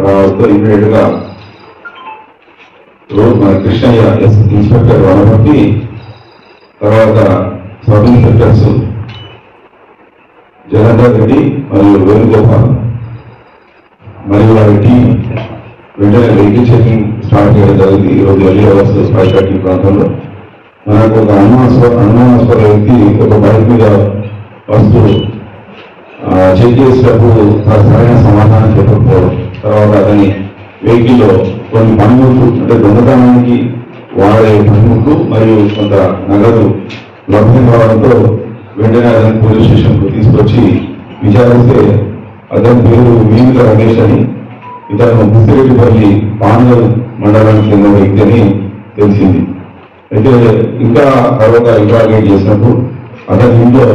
రావడంతో ఇమీడియట్ గా మన కృష్ణయ్య ఇన్స్పెక్టర్ వనపర్తి, తర్వాత సబ్ ఇన్స్పెక్టర్స్ జలంధర్ రెడ్డి మరియు వేణుగోపాల్ మరియు వారి టీం వెంటనే వెహికల్ చెకింగ్ స్టార్ట్ చేయడం జరిగింది. ఈరోజు ఎర్లీ అవర్స్ 5:30 ప్రాంతంలో మనకు ఒక అనుమానాస్పద వ్యక్తి ఒక బైక్ మీద వస్తూ చెక్ చేసేటప్పుడు సరైన సమాధానం చెప్పకపోవడం, తర్వాత అతని వెహికల్లో కొన్ని పనిముట్లు అంటే దొంగతనానికి వాడే పనిముట్లు మరియు కొంత నగదు లభ్యం కావడంతో వెంటనే అతని పోలీస్ స్టేషన్కు తీసుకొచ్చి విచారిస్తే అతని పేరు వీమిల రమేష్ అని, ఇతను బుసిరెడ్డిపల్లి పాంగల్ మండలానికి చెందిన వ్యక్తి అని తెలిసింది. అయితే ఇంకా తర్వాత ఇంట్రాగేట్ చేసినప్పుడు అతని ఇంట్లో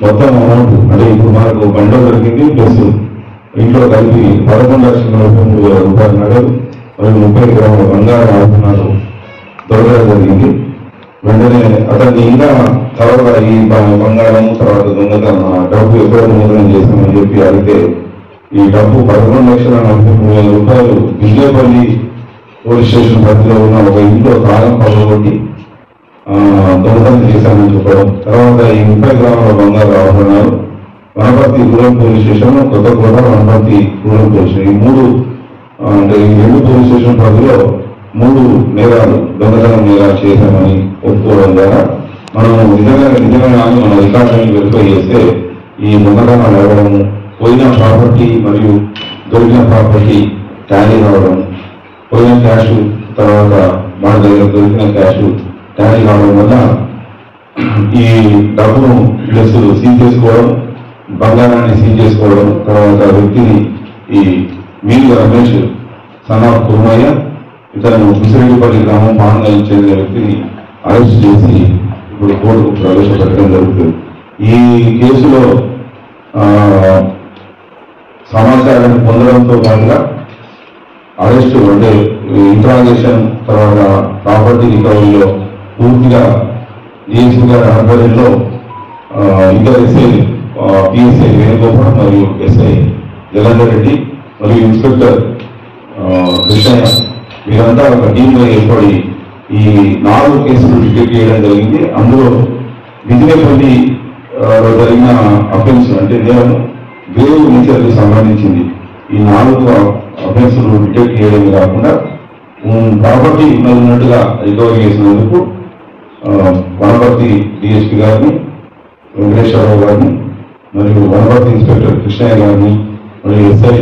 మొత్తం అమౌంట్ అంటే ఇప్పుడు మనకు బండో దొరికింది ప్లస్ ఇంట్లో కలిపి 11,43,000 రూపాయల నగదు మరియు 30 గ్రాముల బంగారు ఆభరణాలు దొరకడం జరిగింది. వెంటనే అతన్ని ఇంకా తర్వాత ఈ బంగారం తర్వాత దొంగతనం డబ్బు ఎక్కడ దొంగతనం చేశామని చెప్పి అడిగితే ఈ డబ్బు 11,43,000 రూపాయలు విజయపల్లి పోలీస్ స్టేషన్ పరిధిలో ఉన్న ఒక ఇంట్లో తాళం పగలగొట్టి దొంగతనం చేశామని చెప్పడం, తర్వాత ఈ 30 గ్రాముల బంగారు ఆభరణాలు Wanaparthy rural police station, Kothakota Wanaparthy rural police station, ఈ మూడు అంటే ఈ 2 పోలీస్ స్టేషన్ పరిధిలో 3 నేరాలు దొంగతనం నేరాలు చేశామని ఒప్పుకోవడం ద్వారా మనం నిజంగా మన రికార్డులను వెరిఫై చేస్తే ఈ దొంగతనాలు అవ్వడము, పోయిన ప్రాపర్టీ మరియు దొరికిన ప్రాపర్టీ టాలీ కావడం, పోయిన క్యాష్ తర్వాత మన దగ్గర దొరికిన క్యాష్ టాలీ కావడం వల్ల ఈ డబ్బును ప్లస్ సీజ్ చేసుకోవడం, బంగారాన్ని సీజ్ చేసుకోవడం, తర్వాత వ్యక్తిని ఈ వీళ్ళ రమేష్ సన్ ఆఫ్ కుర్మయ్య ఇతను బుసిరెడ్డిపల్లి గ్రామం పాంగల్ చెందిన వ్యక్తిని అరెస్ట్ చేసి ఇప్పుడు కోర్టుకు ప్రవేశపెట్టడం జరుగుతుంది. ఈ కేసులో సమాచారాన్ని పొందడంతో పాటుగా అరెస్టు అంటే ఇంట్రాగేషన్ తర్వాత ప్రాపర్టీ రికవరీలో పూర్తిగా డిఎస్పీ గారి ఆధ్వర్యంలో ఇద్దరు ఎస్ఐ పిఎస్ఐ వేణుగోపాల్ మరియు ఎస్ఐ జలంధర్ రెడ్డి మరియు ఇన్స్పెక్టర్ కృష్ణయ్య వీరంతా ఒక టీంగా ఏర్పడి ఈ 4 కేసులు డిటెక్ట్ చేయడం జరిగింది. అందులో విజయపల్లి జరిగిన అఫెన్స్ అంటే నేరం వేరు నేచర్కి సంబంధించింది. ఈ 4 అఫెన్స్లు డిటెక్ట్ చేయడమే కాకుండా ప్రాపర్టీ ఉన్నట్టుగా రికవరీ చేసినందుకు వనపర్తి డిఎస్పీ గారిని, వెంకటేశ్వరరావు గారిని మరియు వనపర్తి ఇన్స్పెక్టర్ కృష్ణయ్య గారిని మరియు ఎస్ఐ